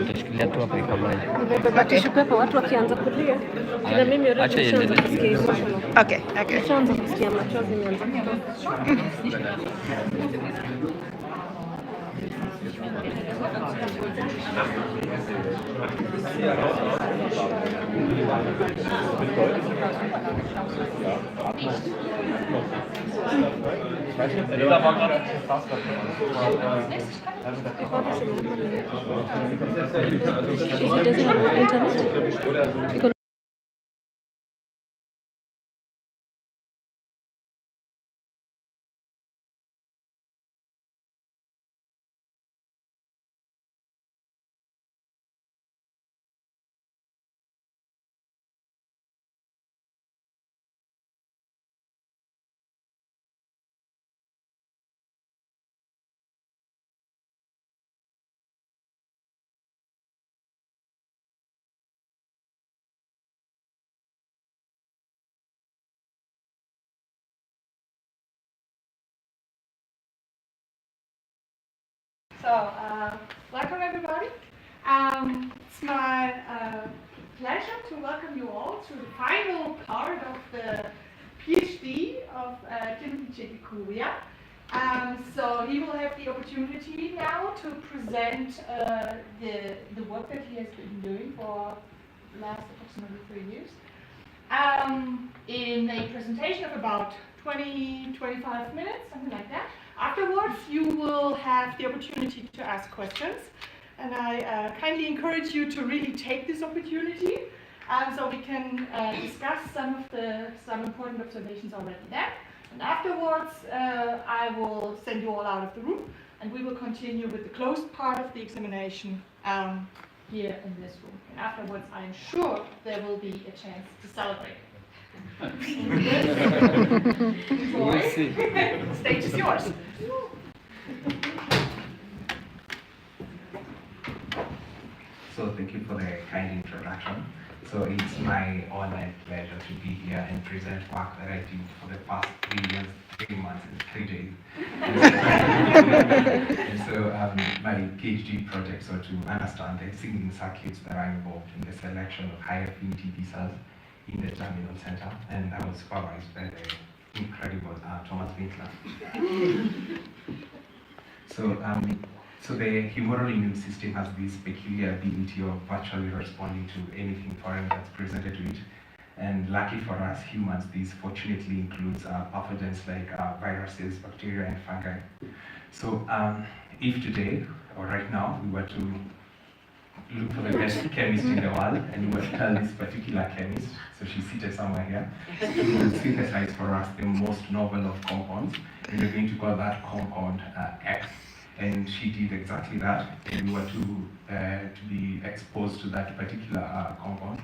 Utashikilia tu hapo ikabaje. Nimebatisha hapa watu wakianza kulia. Na mimi already nishaanza kusikia emotional. Okay. Nishaanza kusikia machozi yameanza kutoka. Does it have internet? So, welcome everybody. It's my pleasure to welcome you all to the final part of the PhD of Timothy Chekikuya. So he will have the opportunity now to present the work that he has been doing for the last approximately 3 years in a presentation of about 20-25 minutes, something like that. Afterwards, you will have the opportunity to ask questions, and I kindly encourage you to really take this opportunity so we can discuss some important observations already there. And afterwards, I will send you all out of the room, and we will continue with the closed part of the examination here in this room. And afterwards, I'm sure there will be a chance to celebrate. We'll see. Stage is yours. So thank you for the kind introduction. So it's my honor and pleasure to be here and present work that I did for the past 3 years, 3 months, and 3 days. And so my PhD project was to understand the signaling circuits that are involved in the selection of high affinity B cells in the germinal center, and I was supervised by the incredible Thomas Winkler. So the humoral immune system has this peculiar ability of virtually responding to anything foreign that's presented to it. And lucky for us humans, this fortunately includes pathogens like viruses, bacteria, and fungi. So if today, or right now, we were to look for the best chemist in the world, and we were to tell this particular chemist, so she's seated somewhere here, to synthesize for us the most novel of compounds, and we're going to call that compound X. And she did exactly that, and we were to be exposed to that particular compound.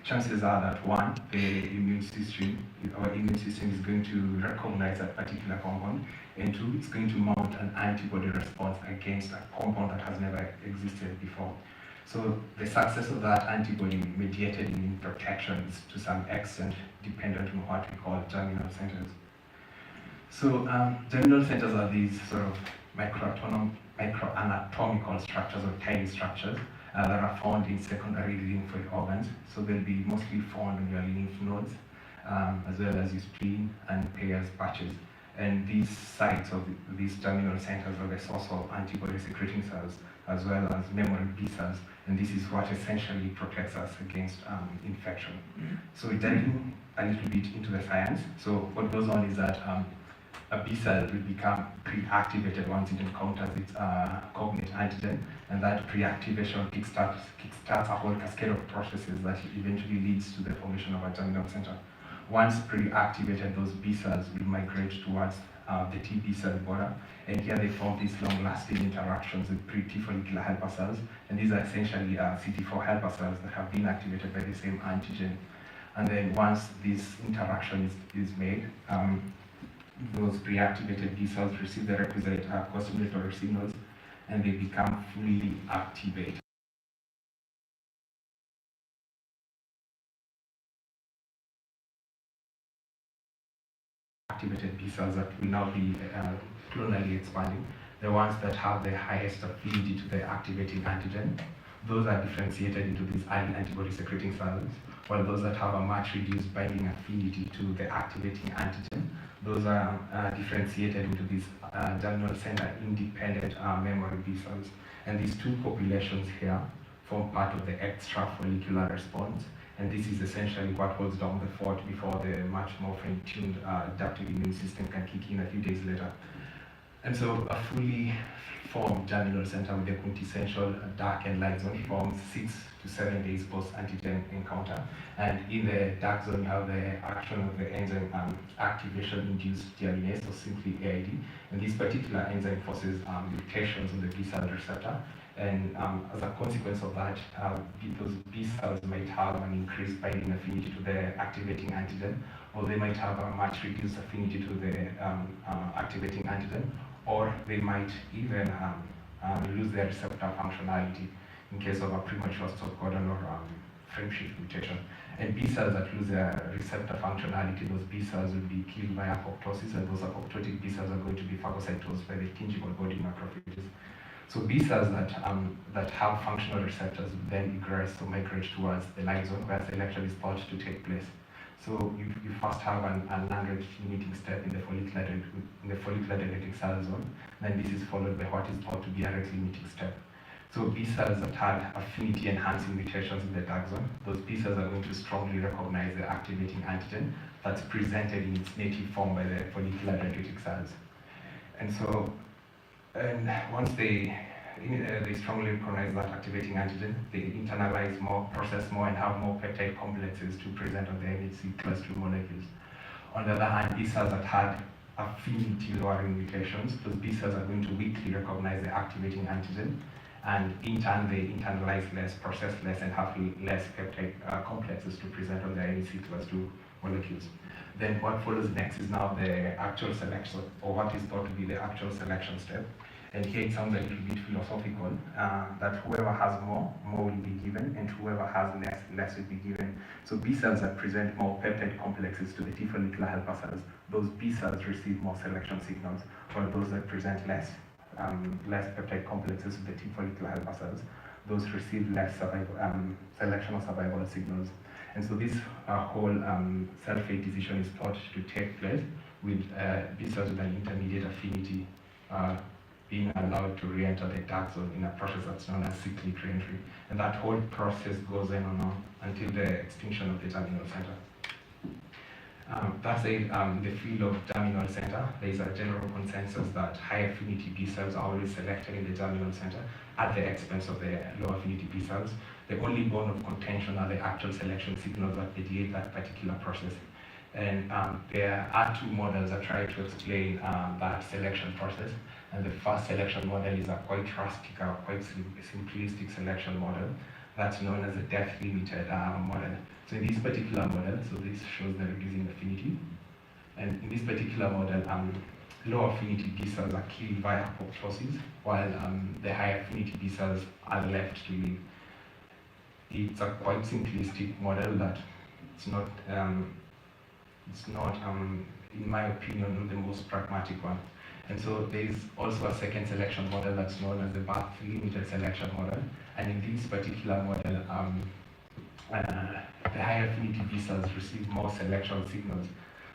Chances are that one, our immune system is going to recognize that particular compound, and two, it's going to mount an antibody response against a compound that has never existed before. So the success of that antibody mediated immune protection is to some extent dependent on what we call germinal centers. So germinal centers are these sort of microanatomical structures or tiny structures that are found in secondary lymphoid organs. So they'll be mostly found in your lymph nodes, as well as your spleen and Peyer's patches. And these sites of these germinal centers are the source of antibody secreting cells, as well as memory B cells. And this is what essentially protects us against infection. So diving a little bit into the science. So what goes on is that a B cell will become pre-activated once it encounters its cognate antigen, and that pre-activation kickstarts a whole cascade of processes that eventually leads to the formation of a germinal center. Once pre-activated, those B cells will migrate towards the T B cell border, and here they form these long-lasting interactions with pre-T follicular helper cells, and these are essentially CD4 helper cells that have been activated by the same antigen. And then once this interaction is made, those pre-activated B cells receive the requisite costimulatory signals, and they become fully activated. activated B cells that will now be clonally expanding, the ones that have the highest affinity to the activating antigen, those are differentiated into these early antibody secreting cells, while those that have a much reduced binding affinity to the activating antigen, those are differentiated into these germinal center independent memory B cells. And these two populations here form part of the extrafollicular response. And this is essentially what holds down the fort before the much more fine-tuned adaptive immune system can kick in a few days later. And so a fully formed germinal center with a quintessential dark and light zone forms 6 to 7 days post-antigen encounter. And in the dark zone, you have the action of the enzyme activation-induced deaminase, or simply AID. And this particular enzyme forces mutations on the B cell receptor. And as a consequence of that, those B cells might have an increased binding affinity to the activating antigen, or they might have a much reduced affinity to the activating antigen, or they might even lose their receptor functionality in case of a premature stop codon or frame shift mutation. And B cells that lose their receptor functionality, those B cells will be killed by apoptosis, and those apoptotic B cells are going to be phagocytosed by the tingible body macrophages. So B cells that have functional receptors then egress or migrate towards the light zone where selection is thought to take place. So you first have an non-rate limiting step in the follicular dendritic cell zone, then this is followed by what is thought to be a rate limiting step. So B cells that had affinity enhancing mutations in the dark zone, those B cells are going to strongly recognize the activating antigen that's presented in its native form by the follicular dendritic cells. And so once they strongly recognize that activating antigen, they internalize more, process more, and have more peptide complexes to present on the MHC class 2 molecules. On the other hand, B cells that had affinity lowering mutations, those B cells are going to weakly recognize the activating antigen, and in turn they internalize less, process less, and have less peptide complexes to present on the MHC class 2 molecules. Then what follows next is now the actual selection, or what is thought to be the actual selection step. And here it sounds a little bit philosophical, that whoever has more will be given, and whoever has less will be given. So B cells that present more peptide complexes to the T follicular helper cells, those B cells receive more selection signals, while those that present less peptide complexes to the T follicular helper cells, those receive less selection or survival signals. And so this whole cell-fate decision is thought to take place with B cells with an intermediate affinity being allowed to re-enter the dark zone in a process that's known as cyclic re-entry. And that whole process goes on and on until the extinction of the germinal center. That said, in the field of germinal center, there is a general consensus that high affinity B cells are always selected in the germinal center at the expense of the low affinity B cells. The only bone of contention are the actual selection signals that mediate that particular process. And there are two models that try to explain that selection process. And the first selection model is a quite rustic, quite simplistic selection model that's known as a depth-limited model. So in this particular model, so this shows the reducing affinity. And in this particular model, low affinity B cells are killed via apoptosis, while the high affinity B cells are left to live. It's a quite simplistic model that it's not in my opinion, the most pragmatic one. And so there is also a second selection model that's known as the birth-limited selection model. And in this particular model, the high affinity B cells receive more selection signals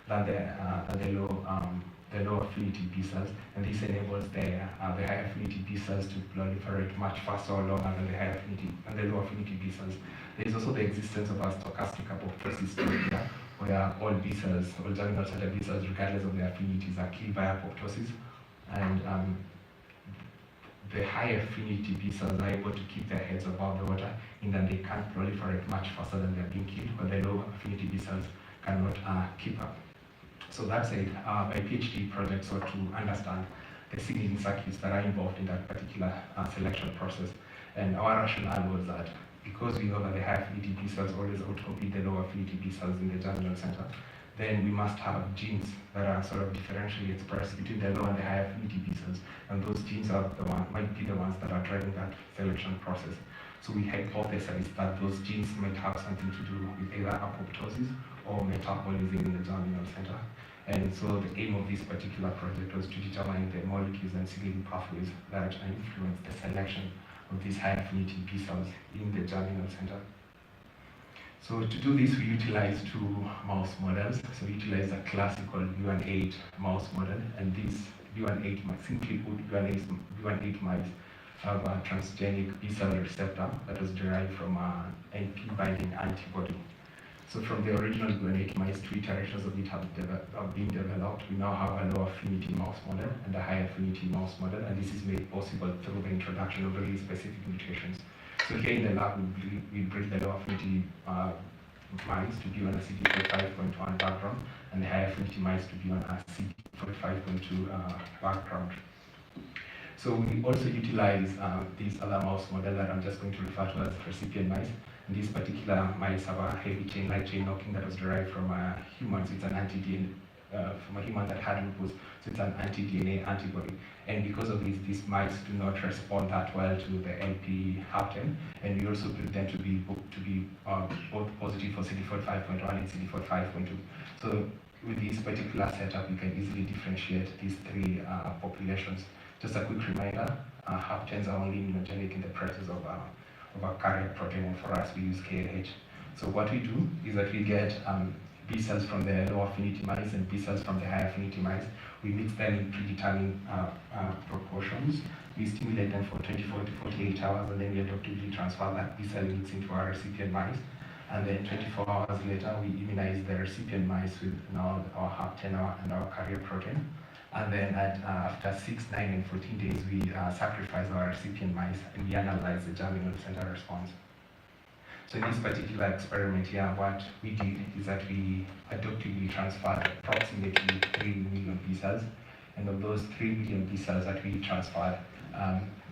than the low affinity B cells, and this enables the high affinity B cells to proliferate much faster or longer than the low affinity B cells. There is also the existence of a stochastic apoptosis here, where all B cells, all germinal center B cells, regardless of their affinities, are killed by apoptosis, and the high affinity B cells are able to keep their heads above the water in that they can't proliferate much faster than they're being killed, but the low affinity B cells cannot keep up. So that's it. My PhD project sought to understand the signaling circuits that are involved in that particular selection process. And our rationale was that because we know that the high affinity B cells always outcompete the low affinity B cells in the germinal center, then we must have genes that are sort of differentially expressed between the low and the high affinity B cells. And those genes are might be the ones that are driving that selection process. So we hypothesize that those genes might have something to do with either apoptosis or metabolism in the germinal center. And so the aim of this particular project was to determine the molecules and signaling pathways that influence the selection of these high affinity B cells in the germinal center. So to do this, we utilized two mouse models. So we utilized a classical B18 mouse model, and this B18 mice, simply put, B18 mice have a transgenic B cell receptor that was derived from an NP binding antibody. So from the original B18 mice, two iterations of it have been developed. We now have a low affinity mouse model and a high affinity mouse model, and this is made possible through the introduction of really specific mutations. So here in the lab, we breed the low affinity mice to be on a CD45.1 background, and the high affinity mice to be on a CD45.2 background. So we also utilize this other mouse model that I'm just going to refer to as recipient mice. And these particular mice have a heavy chain light chain knocking that was derived from humans. It's an anti-DNA from a human that had lupus, so it's an anti-DNA antibody. And because of this, these mice do not respond that well to the LP hapten, and we also build them to be both positive for CD45.1 and CD45.2. So with this particular setup, we can easily differentiate these three populations. Just a quick reminder, haptens are only immunogenic in the presence of a carrier protein, and for us we use KLH. So what we do is that we get B cells from the low affinity mice and B cells from the high affinity mice. We mix them in predetermined proportions. We stimulate them for 24 to 48 hours, and then we adaptively transfer that B cell mix into our recipient mice. And then 24 hours later, we immunize the recipient mice with now our hapten and our carrier protein. And then after 6, 9, and 14 days, we sacrifice our recipient mice and we analyze the germinal center response. So in this particular experiment here, what we did is that we adaptively transferred approximately 3 million B cells. And of those 3 million B cells that we transferred,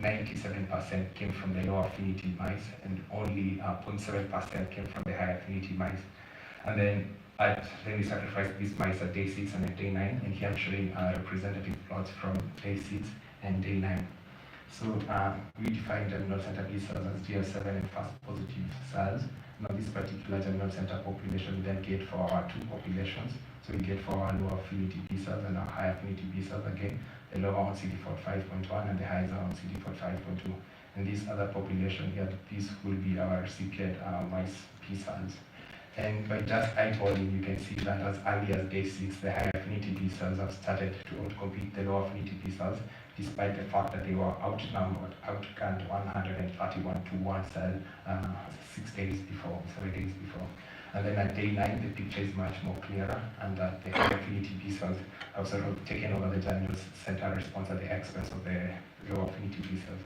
97% came from the low affinity mice, and only 0.7% came from the high affinity mice. And then we sacrificed these mice at day 6 and at day 9, and here I'm showing representative plots from day 6 and day 9. So we defined germinal center B cells as GF7 and fast positive cells. Now this particular germinal center population we then get for our two populations. So we get for our low affinity B cells and our high affinity B cells again, the lower on CD45.1 and the higher on CD45.2. And this other population here, this will be our recipient mice B cells. And by just eyeballing, you can see that as early as day 6, the high affinity B cells have started to outcompete the low affinity B cells, despite the fact that they were outgunned 131 to 1 cell 7 days before. And then at day 9, the picture is much more clearer, and that the high affinity B cells have sort of taken over the germinal center response at the expense of the low affinity B cells.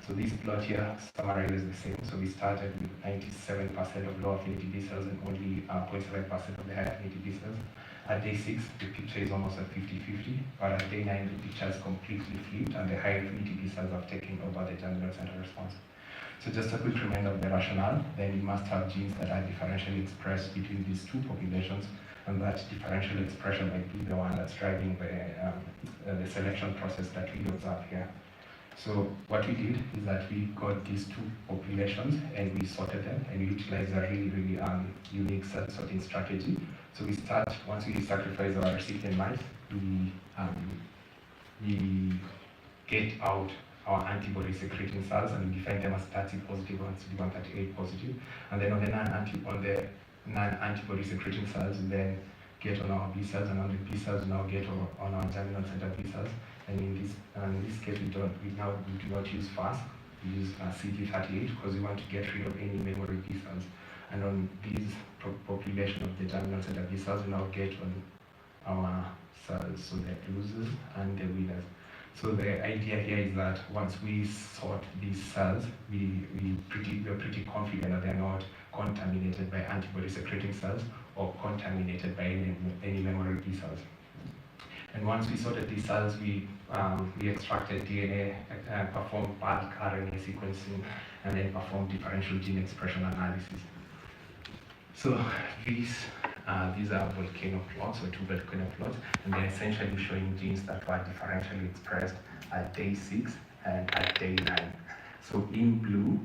So this plot here summarizes the same. So we started with 97% of low affinity B cells and only 0.7% of the high affinity B cells. At day 6, the picture is almost at 50-50, but at day 9, the picture is completely flipped, and the high affinity B cells have taken over the germinal center response. So just a quick reminder of the rationale, then you must have genes that are differentially expressed between these two populations, and that differential expression might be the one that's driving the selection process that we observe here. So what we did is that we got these two populations and we sorted them, and we utilized a really unique cell sorting strategy. So we start, once we sacrifice our recipient mice, we get out our antibody secreting cells and we define them as 30 positive and CD138 positive. And then on the non-antibody secreting cells, we then get on our B cells, and on the B cells we now get on our germinal center B cells. And in this case, we do not use FAST, we use CD38 because we want to get rid of any memory B cells. And on this population of the germinal center B cells, we now get on our cells, so the losers and the winners. So the idea here is that once we sort these cells, we're pretty confident that they're not contaminated by antibody secreting cells or contaminated by any memory B cells. And once we sorted these cells, we extracted DNA, performed bulk RNA sequencing, and then performed differential gene expression analysis. So these are volcano plots, or two volcano plots, and they're essentially showing genes that were differentially expressed at day 6 and at day 9. So in blue,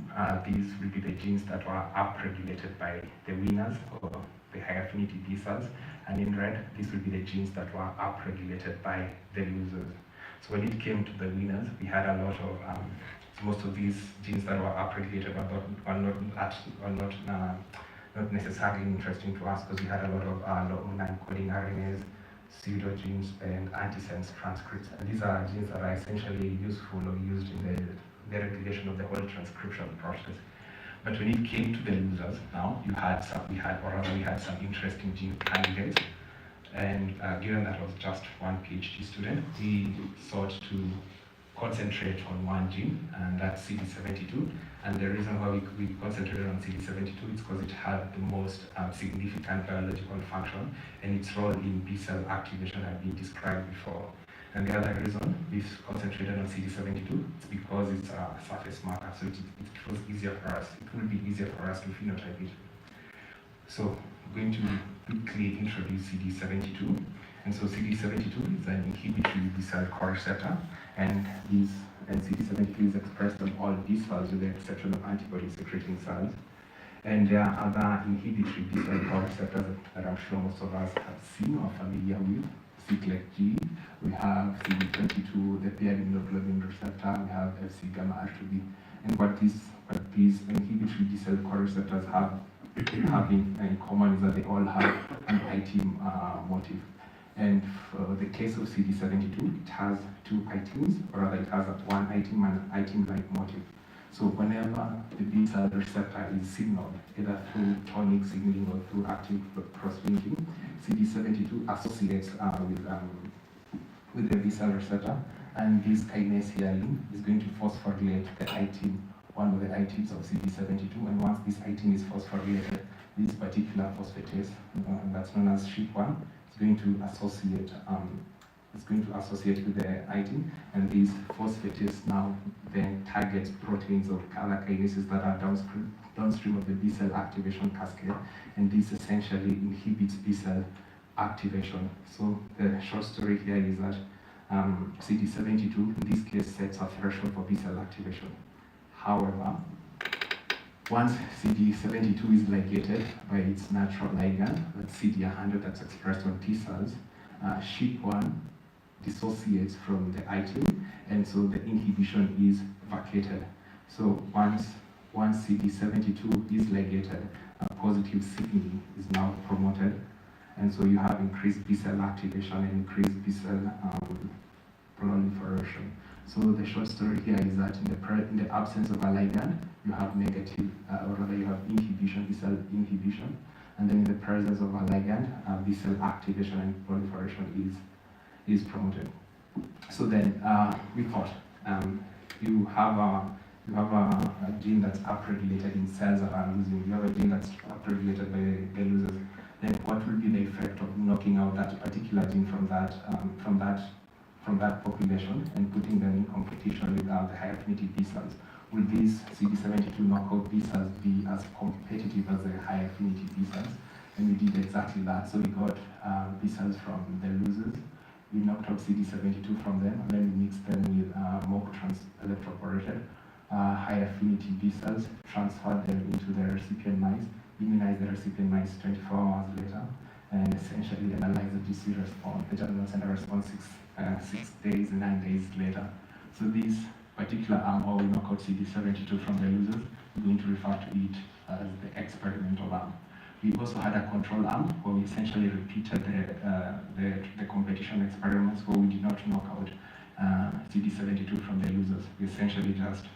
these will be the genes that were upregulated by the winners or the high affinity B cells, and in red, these will be the genes that were upregulated by the losers. So when it came to the winners, we had a lot of most of these genes that were upregulated not necessarily interesting to us because we had a lot of non-coding RNAs, pseudogenes, and antisense transcripts. And these are genes that are essentially useful or used in the regulation of the whole transcription process. But when it came to the losers, now we had some interesting gene candidates. And given that I was just one PhD student, we sought to concentrate on one gene, and that's CD72. And the reason why we concentrated on CD72 is because it had the most significant biological function, and its role in B cell activation had been described before. And the other reason we concentrated on CD72 is because it's a surface marker, so it was easier for us. It will be easier for us to phenotype it. So I'm going to quickly introduce CD72. And so CD72 is an inhibitory B cell co-receptor, and CD72 is expressed on all B cells with the exception of antibody secreting cells. And there are other inhibitory B cell co-receptors that I'm sure most of us have seen or familiar with. Cyclic G, we have CD22, the paired immunoglobulin receptor, we have Fc gamma R2b. And what these inhibitory B cell co-receptors have in common is that they all have an IT motif. And for the case of CD72, it has two items, or rather it has one item and an item-like motif. So whenever the B cell receptor is signaled, either through tonic signaling or through active cross-linking, CD72 associates with the B cell receptor, and this kinase here is going to phosphorylate the item, one of the items of CD72, and once this item is phosphorylated, this particular phosphatase, that's known as SHIP1, is going to associate with the item, and these phosphatase now then targets proteins or other kinases that are downstream of the B cell activation cascade, and this essentially inhibits B cell activation. So the short story here is that CD72 in this case sets a threshold for B cell activation. However, once CD72 is ligated by its natural ligand, that's CD100 that's expressed on T cells, SHIP1 dissociates from the item, and so the inhibition is vacated. So once CD72 is ligated, positive signaling is now promoted, and so you have increased B cell activation and increased B cell proliferation. So the short story here is that in the absence of a ligand, you have negative, or rather you have inhibition, B cell inhibition, and then in the presence of a ligand, B cell activation and proliferation is promoted. So then we thought you have a gene that's upregulated in cells that are losing. You have a gene that's upregulated by the losers. Then what will be the effect of knocking out that particular gene from that population and putting them in competition with the high affinity B cells? Will these CD72 knockout B cells be as competitive as the high affinity B cells? And we did exactly that. So we got B cells from the losers. We knocked out CD72 from them, and then we mixed them with MOC electroporated high affinity B cells, transferred them into the recipient mice, immunized the recipient mice 24 hours later, and essentially analyzed the GC response. The journal sent a response 6 days, 9 days later. So this particular arm, where we knock out CD72 from the losers, we're going to refer to it as the experimental arm. We also had a control arm where we essentially repeated the competition experiments where we did not knock out CD72 from the losers. We essentially just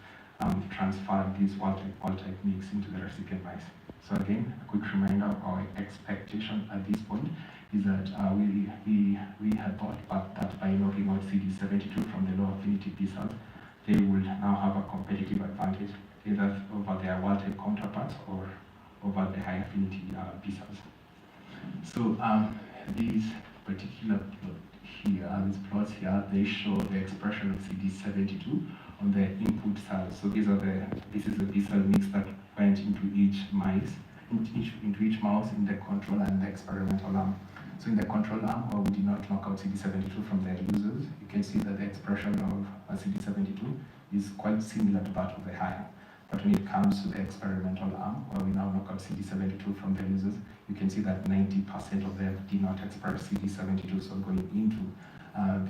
transferred this wild-type mix into the recipient mice. So again, a quick reminder of our expectation at this point is that we had thought that by knocking out CD72 from the low affinity B cells, they would now have a competitive advantage either over their wild-type counterparts or over the high affinity B cells. So these particular these plots here, they show the expression of CD72 on the input cells. So this is the B cell mix that went into each mouse in the control and the experimental arm. So in the control arm, we did not knock out CD72 from the losers. You can see that the expression of CD72 is quite similar to that of the higher. But when it comes to the experimental arm, where we now knock out CD72 from the losers, you can see that 90% of them did not express CD72. So going into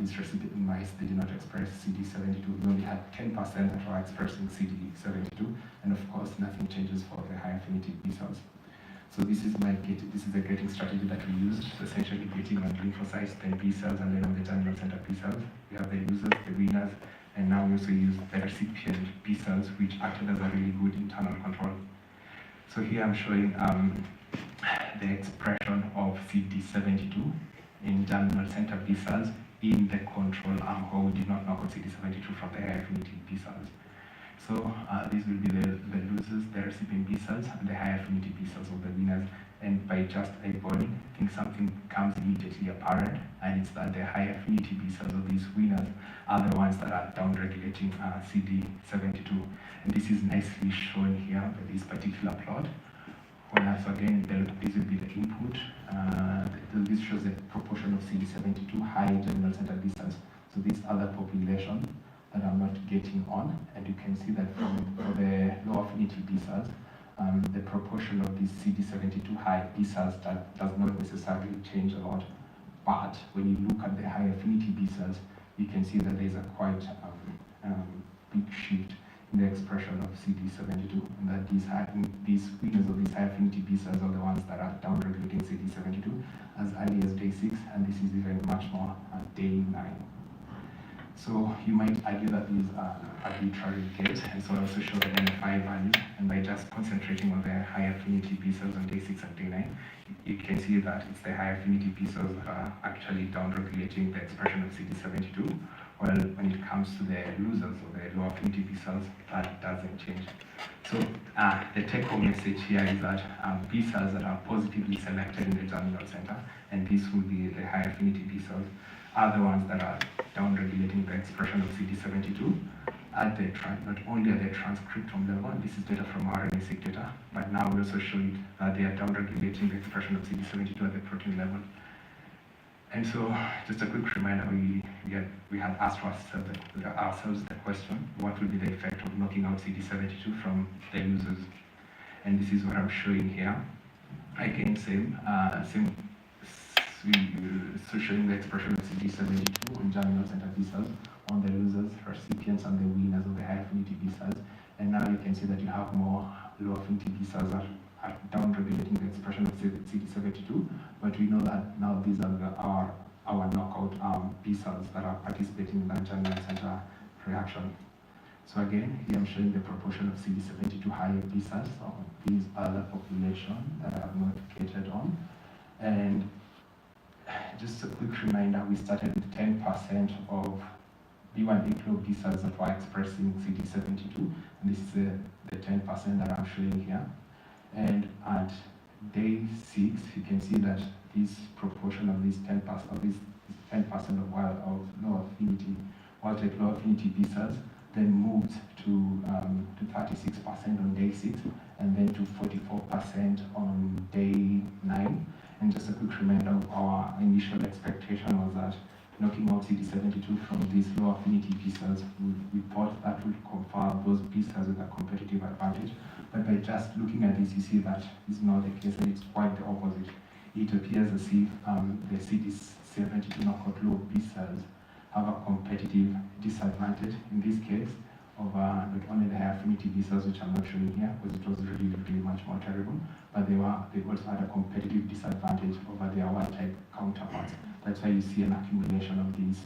these recipient mice, they did not express CD72. We only had 10% that were expressing CD72, and of course, nothing changes for the high affinity B cells. So this is a gating strategy that we used, essentially gating on lymphocytes, then B cells, and then on the germinal center B cells. We have the losers, the winners, and now we also use the recipient B cells, which acted as a really good internal control. So here I'm showing the expression of CD72 in germinal center B cells in the control arm, where we did not knock out CD72 from the high affinity B cells. So these will be the losers, the recipient B cells, and the high affinity B cells of the winners. And by just eyeballing, I think something becomes immediately apparent, and it's that the high affinity B cells of these winners are the ones that are down-regulating CD72. And this is nicely shown here by this particular plot. Whereas again, this will be the input. This shows the proportion of CD72 high germinal center B cells. So this other population that I'm not getting on, and you can see that for the low affinity B cells, the proportion of these CD72 high B cells does not necessarily change a lot. But when you look at the high affinity B cells, you can see that there's a quite big shift in the expression of CD72, and that these winners of these high affinity B cells are the ones that are down-regulating CD72 as early as day 6, and this is even much more at day 9. So you might argue that these are arbitrary gates, and so I also show the NFI value, and by just concentrating on the high affinity B cells on day 6 and day 9, you can see that it's the high affinity B cells that are actually down-regulating the expression of CD72, while when it comes to the losers or the low affinity B cells, that doesn't change. So the take-home message here is that B cells that are positively selected in the germinal center, and this will be the high affinity B cells, are the ones that are down-regulating the expression of CD72 not only at the transcriptome level, and this is data from RNA-seq data, but now we also show it that they are down-regulating the expression of CD72 at the protein level. And so, just a quick reminder, we had asked ourselves the question, what will be the effect of knocking out CD72 from the losers? And this is what I'm showing here. Again, so showing the expression of CD72 in germinal center B cells on the losers, recipients, and the winners of the high affinity B cells. And now you can see that you have more low affinity B cells that are down-regulating the expression of CD72, but we know that now these are our knockout B cells that are participating in that germinal center reaction. So again, here I'm showing the proportion of CD72 high B cells on these other population that I have not catered on. And just a quick reminder, we started with 10% of B1A B cells that were expressing CD72, and this is the 10% that I'm showing here. And at day 6, you can see that this proportion of these 10% of low affinity, wild-type low affinity B cells, then moved to 36% on day 6, and then to 44% on day 9. And just a quick reminder, our initial expectation was that knocking out CD72 from these low affinity B cells, we thought that would confer those B cells with a competitive advantage. But by just looking at this, you see that is not the case, and it's quite the opposite. It appears as if the CD72 knockout low B cells have a competitive disadvantage in this case over not only the high affinity B cells, which I'm not showing here because it was really much more terrible, but they also had a competitive disadvantage over their wild-type counterparts. That's why you see an accumulation of these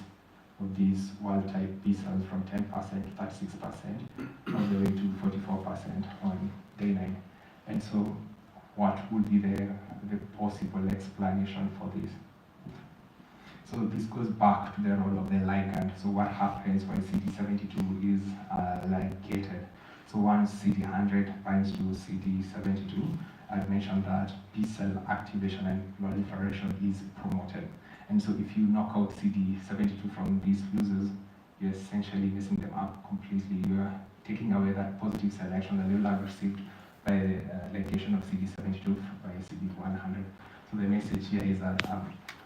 wild-type B cells from 10% to 36%, all the way to 44% on day 9. And so, what would be the possible explanation for this? So this goes back to the role of the ligand. So what happens when CD72 is ligated? So once CD100 binds to CD72, I've mentioned that B cell activation and proliferation is promoted. And so if you knock out CD72 from these losers, you're essentially messing them up completely. You're taking away that positive selection that they will have received by the ligation of CD72 by CD100. So the message here is that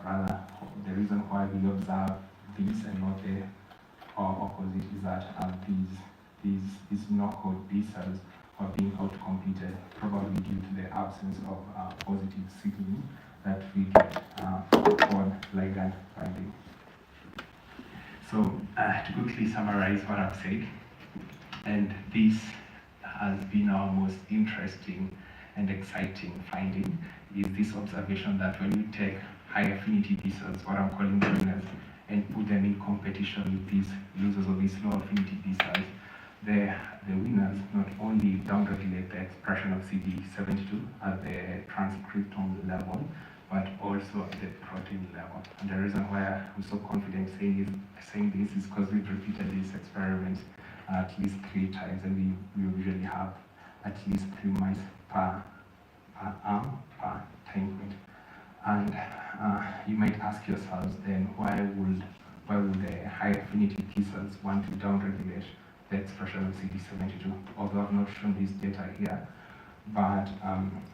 rather the reason why we observe these and not the opposite is that these knockout B cells are being outcompeted, probably due to the absence of positive signaling that we get upon ligand binding. So to quickly summarize what I've said, and this has been our most interesting and exciting finding, is this observation that when you take high affinity B cells, what I'm calling winners, and put them in competition with these losers of these low affinity B cells, the winners not only downregulate the expression of CD72 at the transcriptome level, but also at the protein level. And the reason why I'm so confident saying this is because we've repeated these experiments at least 3 times, and we usually have at least 3 mice per arm, per time point. And you might ask yourselves then, why would the high affinity T cells want to downregulate the expression of CD72? Although I've not shown this data here, but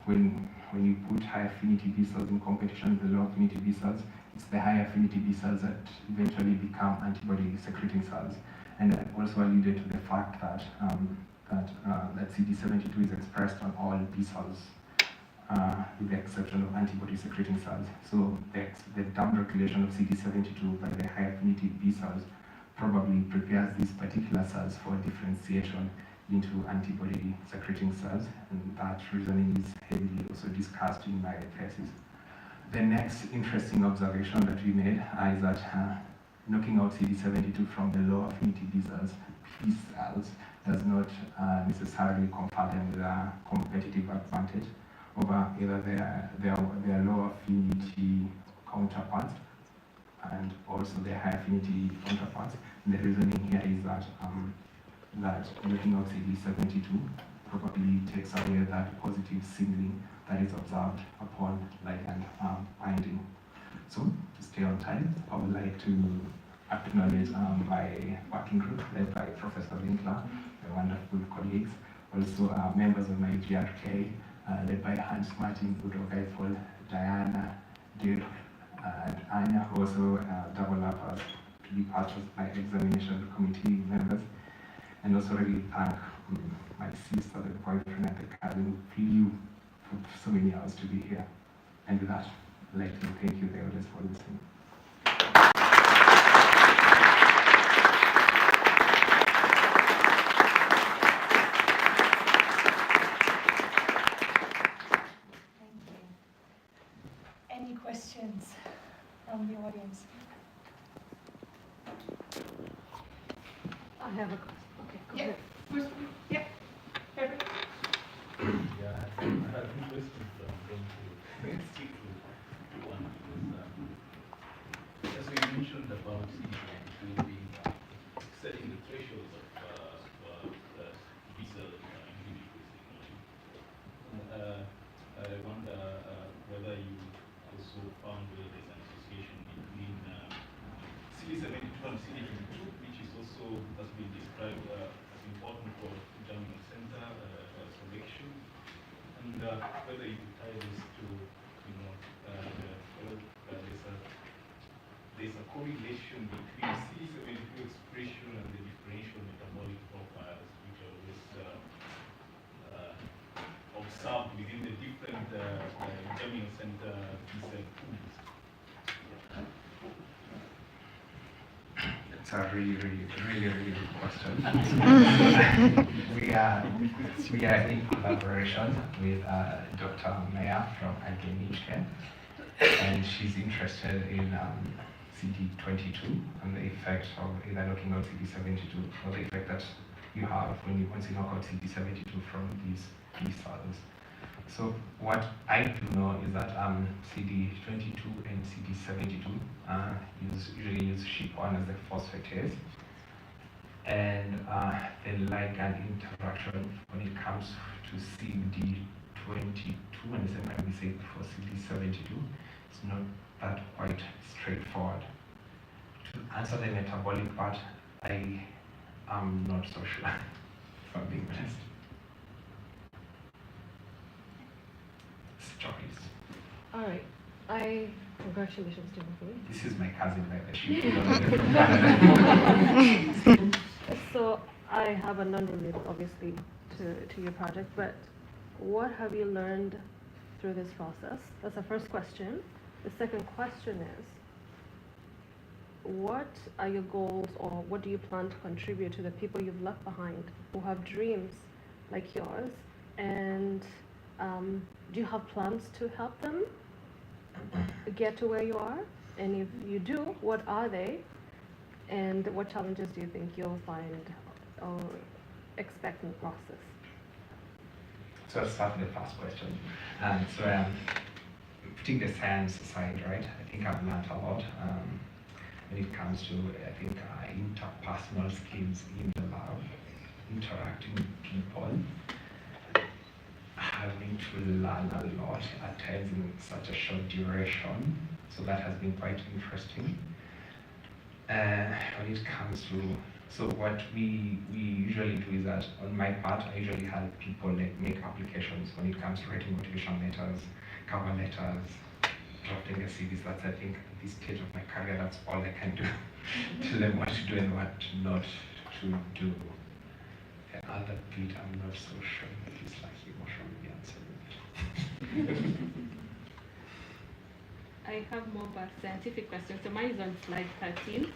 when you put high affinity B cells in competition with the low affinity B cells, it's the high affinity B cells that eventually become antibody secreting cells. And I also alluded to the fact that that CD72 is expressed on all B cells, with the exception of antibody secreting cells. So the downregulation of CD72 by the high affinity B cells probably prepares these particular cells for differentiation into antibody secreting cells, and that reasoning is heavily also discussed in my thesis. The next interesting observation that we made is that knocking out CD72 from the low affinity B cells does not necessarily confer them with a competitive advantage over either their low affinity counterparts and also their high affinity counterparts. And the reasoning here is that knocking out CD72 probably takes away that positive signaling that is observed upon ligand binding. So, to stay on time, I would like to acknowledge my working group led by Professor Winkler, my wonderful colleagues, also members of my GRK, led by Hans Martin, Udo Geifel, Diana, Dirk, and Anya, who also double up as to be part of my examination committee members. And also really thank my sister, the boyfriend, and the cousin who flew for so many hours to be here. And with that, I'd like to thank you, the audience, for listening. Any questions from the audience? I have a question. Okay, go Yeah. ahead. Yeah. Perfect. Yeah, I have two questions. I'm going to stick to one because, as we mentioned about CD72 being setting the thresholds of B cell inhibitory signaling, I wonder whether you also found there's an association between CD72 and CD22, which is also has been described as important for germinal center selection, and whether you could tie this to, there's a correlation between CD72 expression and the differential metabolic profiles, which are always observed within the different germinal center B cell pools. It's a really good question. we are in collaboration with Dr. Meyer from NHK, and she's interested in CD22 and the effect of either knocking out CD72 or the effect that you have once you knock out CD72 from these B cells. So what I do know is that CD22 and CD72 usually use SHIP1 as the phosphatase, and the ligand interaction when it comes to CD22, and the same can be said for CD72, it's not that quite straightforward. To answer the metabolic part, I am not so sure, if I'm being honest. Stories. All right. Congratulations, Timothy. This is my cousin, by the way. She So I have a non-related, obviously, to your project, but what have you learned through this process? That's the first question. The second question is, what are your goals, or what do you plan to contribute to the people you've left behind who have dreams like yours? And do you have plans to help them get to where you are? And if you do, what are they? And what challenges do you think you'll find or expect in the process? So I'll start with the first question. Putting the science aside, right? I think I've learned a lot when it comes to, I think, interpersonal skills in the lab, interacting with people, having to learn a lot at times in such a short duration. So that has been quite interesting. When it comes to, so what we usually do is that on my part, I usually help people make applications when it comes to writing motivation letters, cover letters, drafting a CVs. That's, I think, at this stage of my career, that's all I can do. Tell them what to do and what not to do. The other bit, I'm not so sure if it's like emotionally answering. I have more of a scientific question. So mine is on slide 13.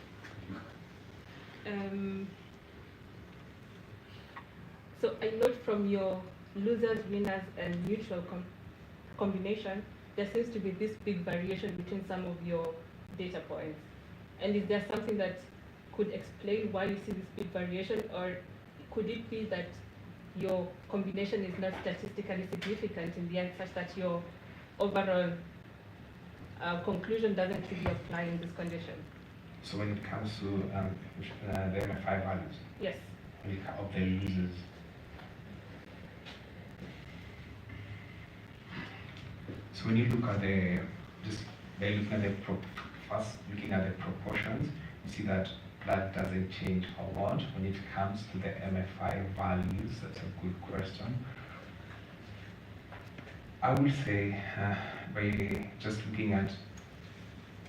So I note from your losers, winners, and mutual combination, there seems to be this big variation between some of your data points. And is there something that could explain why you see this big variation, or could it be that your combination is not statistically significant in the end, such that your overall conclusion doesn't really apply in this condition? So when it comes to the MFI values? Yes. Of the losers. So when you look at just by looking at first looking at the proportions, you see that that doesn't change a lot when it comes to the MFI values. That's a good question. I would say by just looking at,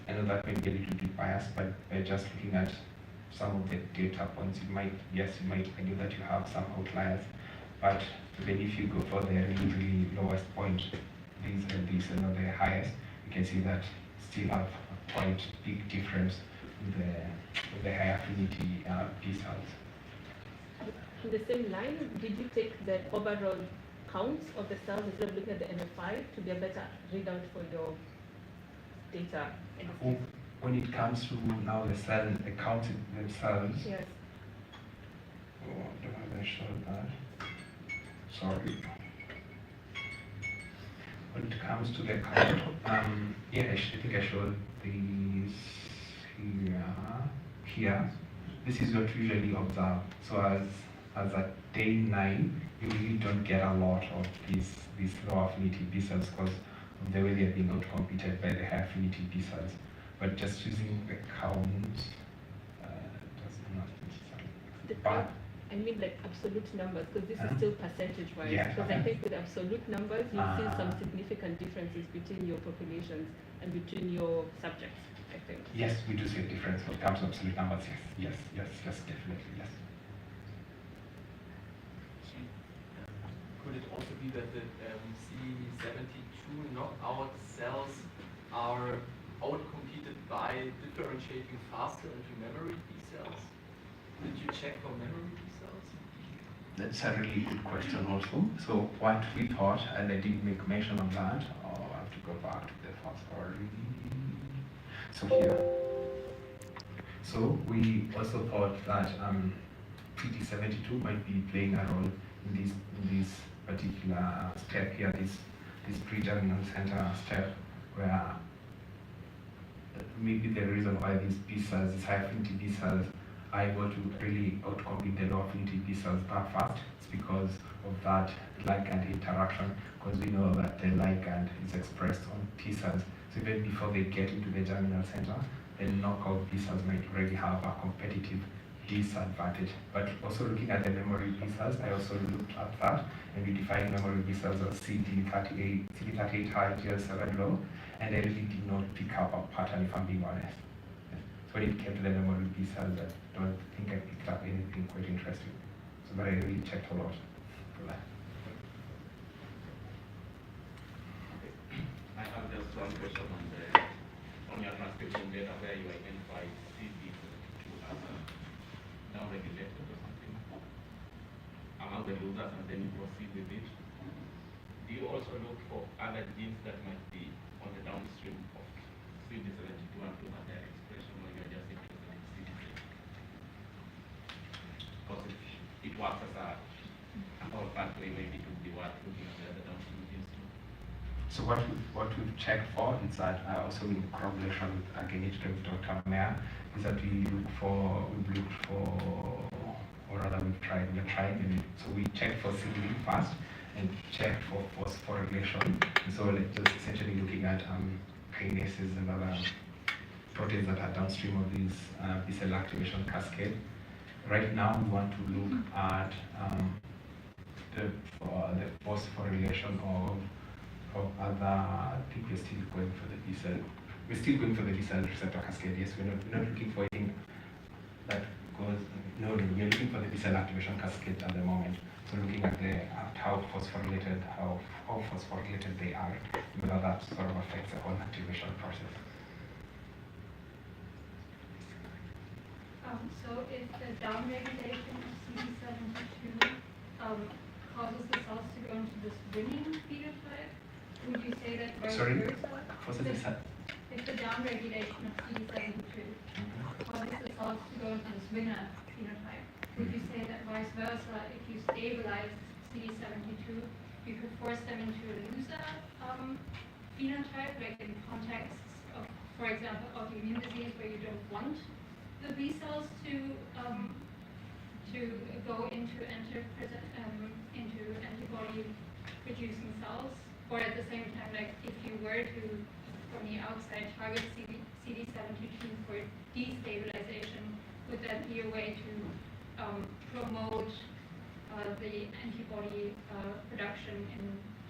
I know that may be a little bit biased, but by just looking at some of the data points, you might argue that you have some outliers, but then if you go for the really lowest point, these and not the highest, you can see that still have a quite big difference with the high affinity P cells. In the same line, did you take the overall counts of the cells instead of looking at the MFI to be a better readout for your data? When it comes to now the cell, the counts themselves. Yes. Oh, don't have I showed that? Sorry. When it comes to the count, yeah, I think I showed these here. This is what we usually observe. So as at day 9, you really don't get a lot of these low affinity B cells because of the way they are being outcompeted by the high affinity B cells. But just using the count does not necessarily. I mean like absolute numbers, because this is still percentage-wise. Yeah, because I think with absolute numbers, you see some significant differences between your populations and between your subjects, I think. Yes, we do see a difference when it comes to absolute numbers. Yes, definitely, yes. Could it also be that the C72 knockout cells are outcompeted by differentiating faster into memory B cells? Did you check for memory B cells? That's a really good question also. So what we thought, and I didn't make mention of that, I have to go back to the first already. So here. So we also thought that PT72 might be playing a role in this particular step here, this pre-terminal center step, where maybe the reason why these B cells, these high affinity B cells, are able to really outcompete the low affinity B cells that fast. It's because of that ligand interaction, because we know that the ligand is expressed on T cells. So even before they get into the germinal center, the knockout B cells might already have a competitive disadvantage. But also looking at the memory B cells, I also looked at that, and we defined memory B cells as CD38 high, GL7 low, and I really did not pick up a pattern, if I'm being honest. So when it came to the memory B cells, I don't think I picked up anything quite interesting. So, but I really checked a lot for that. I have just one question on your transcription data where you identify CD72 as a downregulated or something among the losers, and then you proceed with it. Do you also look for other genes that might be on the downstream of CD72 and look at their expression, or you're just interested in CD72? Because it works as a whole pathway, maybe it would be worth looking at the other downstream genes too. So what we've checked for is that also in correlation with again with Dr. Mayer is that we've looked for, or rather we're trying, so we checked for signaling first and checked for phosphorylation. And so like just essentially looking at kinases and other proteins that are downstream of this B cell activation cascade. Right now we want to look at the phosphorylation of other, I think we're still going for the B cell. We're still going for the B cell receptor cascade. Yes, we're not looking for anything that goes. No, we're looking for the B cell activation cascade at the moment. So looking at how phosphorylated they are, whether that sort of affects the whole activation process. So if the downregulation of CD72 causes the cells to go into this winning phenotype, would you say that vice Sorry? versa? If the downregulation of CD72 causes the cells to go into this winner phenotype, would you say that vice versa, if you stabilize CD72, you could force them into a loser phenotype, like in contexts of, for example, autoimmune disease where you don't want the B cells to go into antibody producing cells, or at the same time, like if you were to from the outside target CD72 for destabilization, would that be a way to promote the antibody production in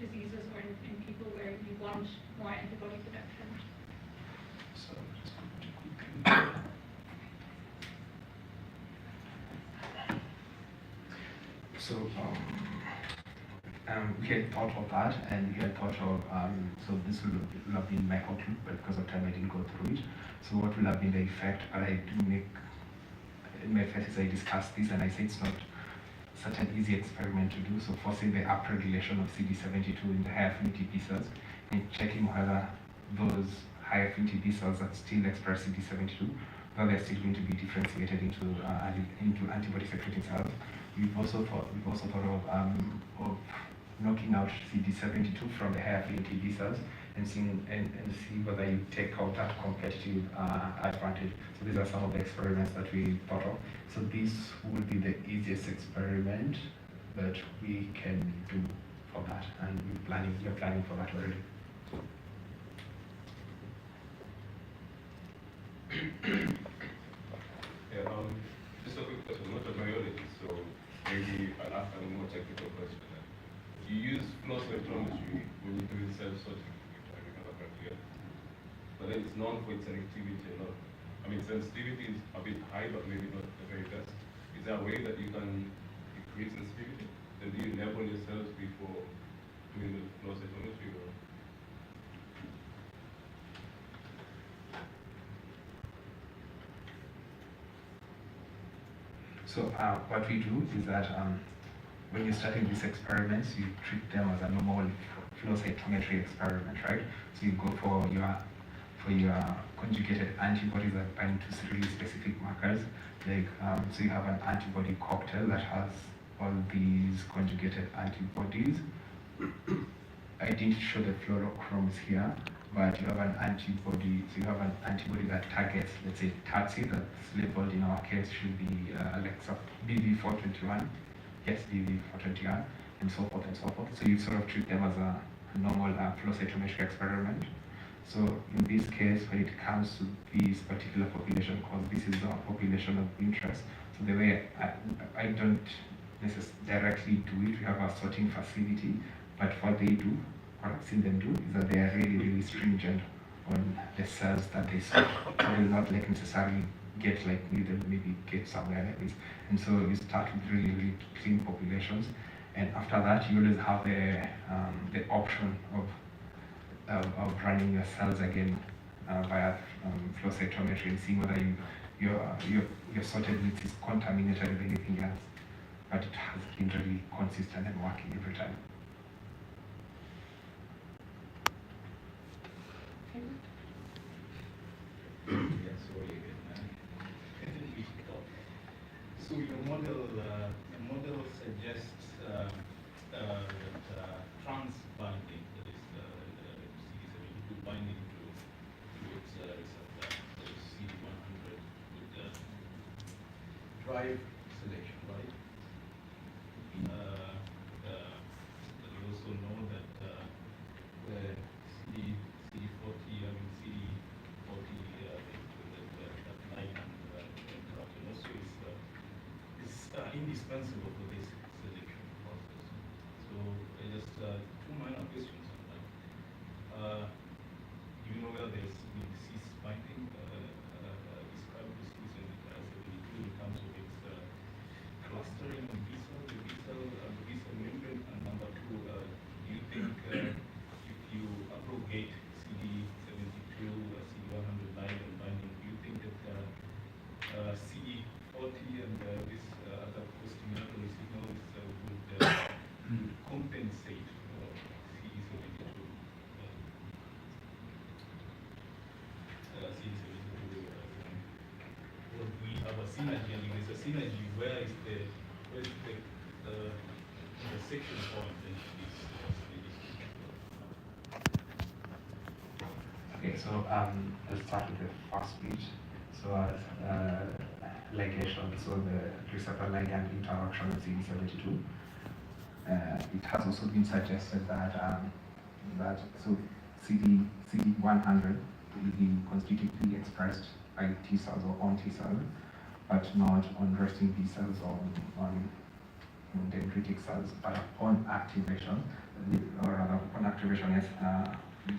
diseases or in people where you want more antibody production? So just quickly. So we had thought of that, and we had thought of, so this would have been my outlook, but because of time I didn't go through it. So what will have been the effect, but I do make, in my thesis I discussed this, and I say it's not such an easy experiment to do, so forcing the upregulation of CD72 in the high affinity B cells, and checking whether those high affinity B cells that still express CD72, whether they're still going to be differentiated into antibody secreting cells. We've also thought of knocking out CD72 from the high affinity B cells and see whether you take out that competitive advantage. So these are some of the experiments that we thought of. So this would be the easiest experiment that we can do for that, and we're planning for that already. Yeah, just a quick question, not a biology, so maybe I'll ask a more technical question. You use flow cytometry when you do cell sorting, if I remember correctly, but then it's known for its selectivity a lot. I mean, sensitivity is a bit high, but maybe not the very best. Is there a way that you can increase sensitivity? Then do you label your cells before doing the flow cytometry? Or? So what we do is that when you're starting these experiments, you treat them as a normal flow cytometry experiment, right? So you go for your conjugated antibodies that bind to really specific markers. Like so you have an antibody cocktail that has all these conjugated antibodies. I didn't show the fluorochromes here, but you have an antibody. So you have an antibody that targets, let's say, TATSI, that's labeled in our case should be Alexa BV421. Yes, BV421, and so forth and so forth. So you sort of treat them as a normal flow cytometry experiment. So in this case, when it comes to this particular population, because this is our population of interest, so the way I don't necessarily directly do it, we have a sorting facility, but what they do, what I've seen them do, is that they are really, really stringent on the cells that they sort. So they will not like necessarily get like needle, maybe get somewhere like this. And so you start with really, really clean populations. And after that, you always have the option of running your cells again via flow cytometry and seeing whether your sorted mix is contaminated with anything else. But it has been really consistent and working every time. Yeah, sorry again. So your model suggests that trans binding, that is CD72 binding to its receptor, so CD100 would drive selection, right? But you also know that CD40, that ligand interaction also is indispensable for this selection process. So just two minor questions on that. Do you know whether there's been cis binding described with CD72 in terms of its clustering on B cell, the B cell membrane? And number two, do you think if you abrogate CD72, CD100 ligand binding, do you think that CD40 and this other co-stimulatory signals would compensate for CD72? Or do we have a synergy? And if there's a synergy, where is the intersection point in this Okay, so let's start with the first bit. So ligation, so the receptor ligand interaction with CD72. It has also been suggested that CD100 will be constitutively expressed by T cells or on T cells, but not on resting B cells or on dendritic cells. But upon activation, yes,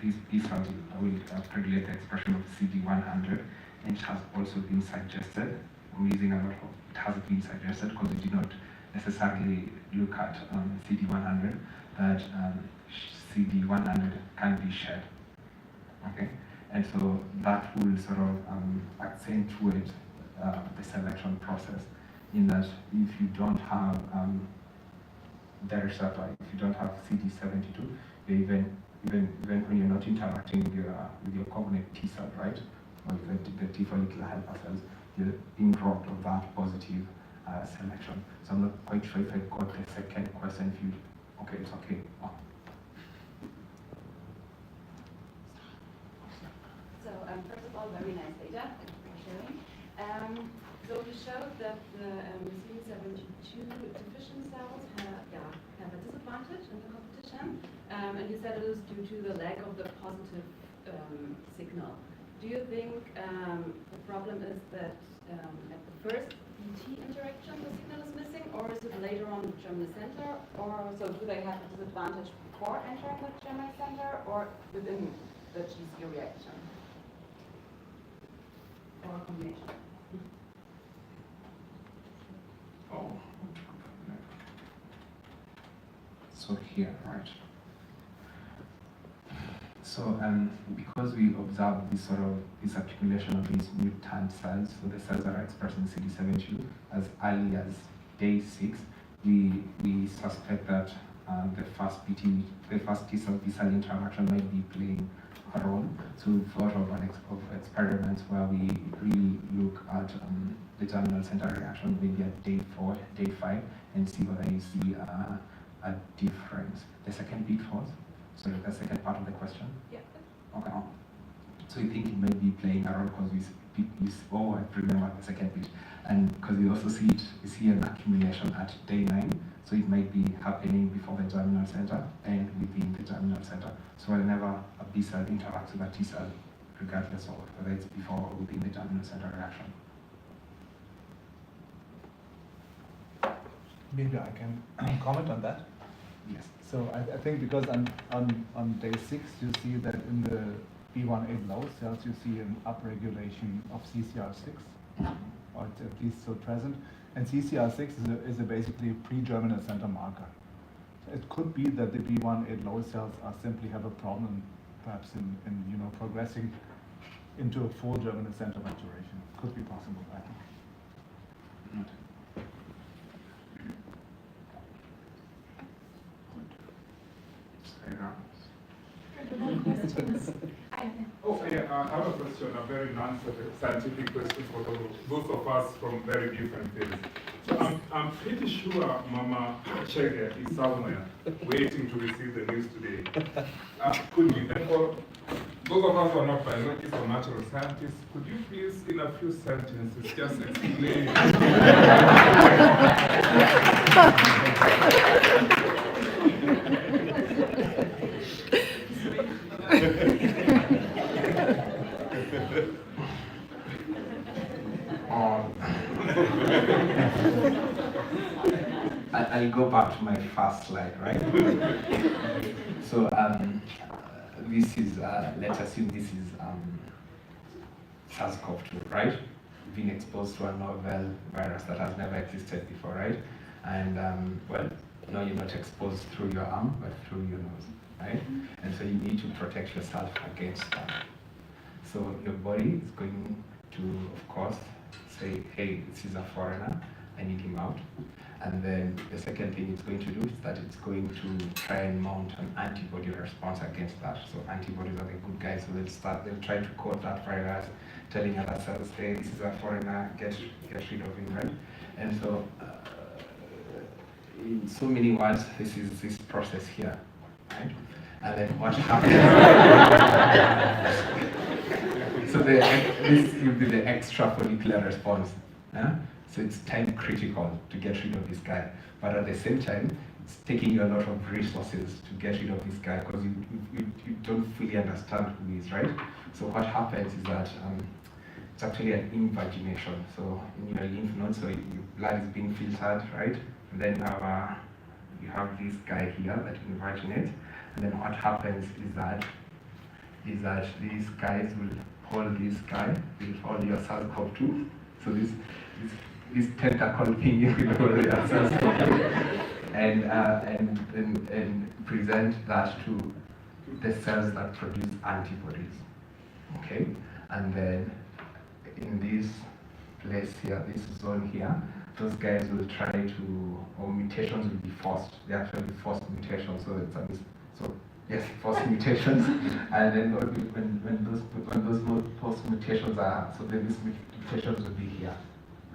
these B cells will regulate the expression of CD100, and it has also been suggested. I'm using a lot of it has been suggested because we did not necessarily look at CD100, that CD100 can be shed. Okay, and so that will sort of accentuate the selection process, in that if you don't have the receptor, if you don't have CD72, even when you're not interacting with your cognate T cell, right, or the T follicular helper cells, you're being robbed of that positive selection. So I'm not quite sure if I got the second question. If you, okay, it's okay. Oh. So first of all, very nice data. Thank you for sharing. So you showed that the CD72 deficient cells have a disadvantage in the competition, and you said it is due to the lack of the positive signal. Do you think the problem is that at the first BT interaction the signal is missing, or is it later on the germinal center, or so do they have a disadvantage before entering the germinal center or within the GC reaction? Or a combination? Oh. So here, right. So because we observe this accumulation of these mutant cells, so the cells that are expressing CD72 as early as day 6, we suspect that the first T cell B cell interaction might be playing a role. So we've thought of experiments where we really look at the germinal center reaction maybe at day 4, day 5, and see whether you see a difference. The second bit was, so the second part of the question? Yeah. Okay. So you think it might be playing a role because I remember the second bit. And because we also see an accumulation at day 9, so it might be happening before the germinal center and within the germinal center. So whenever a B cell interacts with a T cell, regardless of whether it's before or within the germinal center reaction. Maybe I can comment on that. Yes. So I think because on day 6 you see that in the B1A low cells you see an upregulation of CCR6, or at least still present. And CCR6 is a basically pre-germinal center marker. So it could be that the B1-8 low cells are simply have a problem, perhaps in progressing into a full germinal center maturation. Could be possible, I think. Oh, yeah, I have a question, a very non-scientific question for both of us from very different fields. So I'm pretty sure Mama Chege is somewhere waiting to receive the news today. Could we therefore, those of us who are not biologists or natural scientists, could you please, in a few sentences, just explain? I'll go back to my first slide, right? So this is, let's assume this is SARS-CoV-2, right? Being exposed to a novel virus that has never existed before, right? And well, no, you're not exposed through your arm, but through your nose, right? And so you need to protect yourself against that. So your body is going to, of course, say, hey, this is a foreigner, I need him out. And then the second thing it's going to do is that it's going to try and mount an antibody response against that. So antibodies are the good guys, so they'll try to coat that virus, telling other cells, hey, this is a foreigner, get rid of him, right? And so, in so many words, this is this process here, right? And then what happens? So this will be the extrafollicular response. Yeah? So it's time critical to get rid of this guy. But at the same time, it's taking you a lot of resources to get rid of this guy because you don't fully understand who he is, right? So what happens is that it's actually an invagination. So in your lymph nodes, so your blood is being filtered, right? And then you have this guy here that invaginates. And then what happens is that these guys will hold this guy, will hold your SARS-CoV-2. So this tentacle thing will hold your SARS-CoV-2 and present that to the cells that produce antibodies. Okay? And then in this place here, this zone here, those guys will try to, or mutations will be forced. They're actually forced mutations, so it's yes, forced mutations. And then when those forced mutations are, so then these mutations will be here,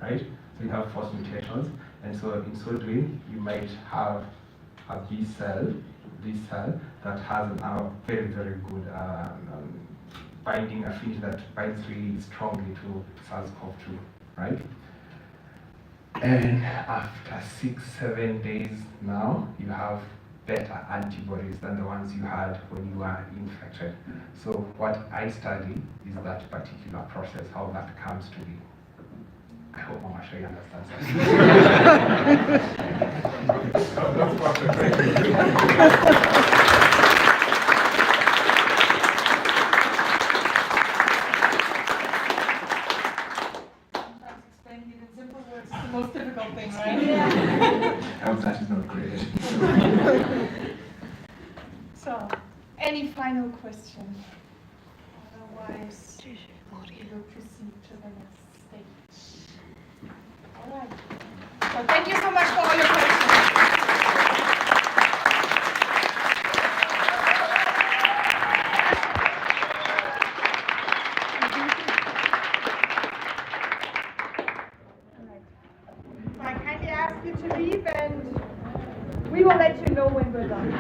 right? So you have forced mutations, and so in so doing, you might have a B cell, that has a very, very good binding affinity that binds really strongly to SARS-CoV-2, right? And after 6-7 days now, you have better antibodies than the ones you had when you were infected. So what I study is that particular process, how that comes to be. I hope Mama Shri understands that. That's perfect. Most difficult thing, right? I hope that is not great. So, any final question? Otherwise, we will proceed to the next stage. All right. So, thank you so much for all your questions. To leave, and we will let you know when we're done.